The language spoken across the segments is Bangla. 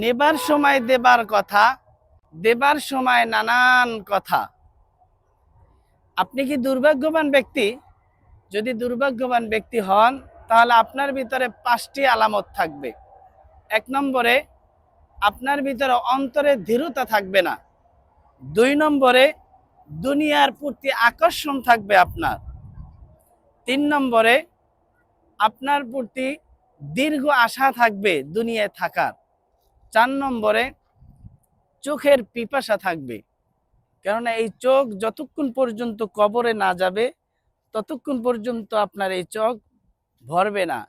নেবার সময় দেবার কথা, দেবার সময় নানান কথা। আপনি কি দুর্ভাগ্যবান ব্যক্তি? যদি দুর্ভাগ্যবান ব্যক্তি হন, তাহলে আপনার ভিতরে 5টি আলামত থাকবে। 1 নম্বরে আপনার ভিতরে অন্তরে দৃঢ়তা থাকবে না। 2 নম্বরে দুনিয়ার প্রতি আকর্ষণ থাকবে আপনার। 3 নম্বরে আপনার প্রতি দীর্ঘ আশা থাকবে দুনিয়ায় থাকার। 4 নম্বরে চোখের পিপাসা থাকবে। কেননা এই চোখ যতক্ষণ পর্যন্ত কবরে না যাবে ততক্ষণ পর্যন্ত আপনার এই চোখ ভরবে না।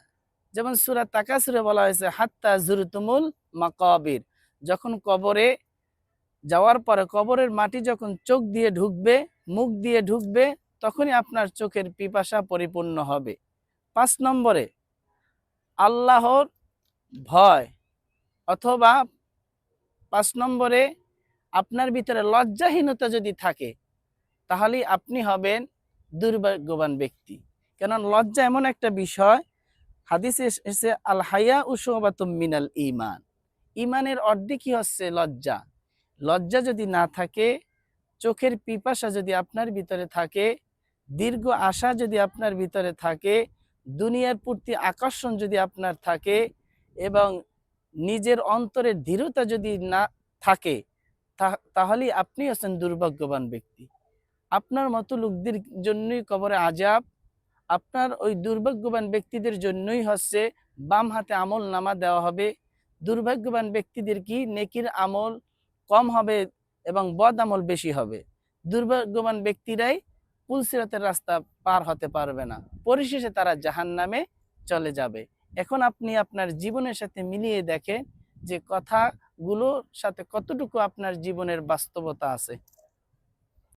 যেমন সূরা তাকাসুরে বলা হয়েছে হাত্তা জুরতুমুল মাকাবির, যখন কবরে যাওয়ার পরে কবরের মাটি যখন চোখ দিয়ে ঢুকবে, মুখ দিয়ে ঢুকবে, তখনই আপনার চোখের পিপাসা পরিপূর্ণ হবে। 5 নম্বরে আল্লাহর ভয়, অথবা 5 নম্বরে আপনার ভিতরে লজ্জাহীনতা যদি থাকে, তাহলে আপনি হবেন দুর্ভাগ্যবান ব্যক্তি। কেন লজ্জা এমন একটা বিষয়, হাদিসে এসেছে আল হায়া উশুবাতুম মিনাল ঈমান, ঈমানের অর্ধেকই হচ্ছে লজ্জা। লজ্জা যদি না থাকে, চোখের পিপাসা যদি আপনার ভিতরে থাকে, দীর্ঘ আশা যদি আপনার ভিতরে থাকে, দুনিয়ার প্রতি আকর্ষণ যদি আপনার থাকে, এবং নিজের অন্তরের দৃঢ়তা যদি না থাকে, তাহলেই আপনি হচ্ছেন দুর্ভাগ্যবান ব্যক্তি। আপনার মতো লোকদের জন্যই কবরে আযাব। আপনার ওই দুর্ভাগ্যবান ব্যক্তিদের জন্যই হচ্ছে বাম হাতে আমল নামা দেওয়া হবে। দুর্ভাগ্যবান ব্যক্তিদের কি নেকির আমল কম হবে এবং বদ আমল বেশি হবে। দুর্ভাগ্যবান ব্যক্তিরাই পুলসিরাতের রাস্তা পার হতে পারবে না, পরিশেষে তারা জাহান্নামে চলে যাবে। এখন আপনি আপনার জীবনের সাথে মিলিয়ে দেখেন যে কথাগুলোর সাথে কতটুকু আপনার জীবনের বাস্তবতা আছে।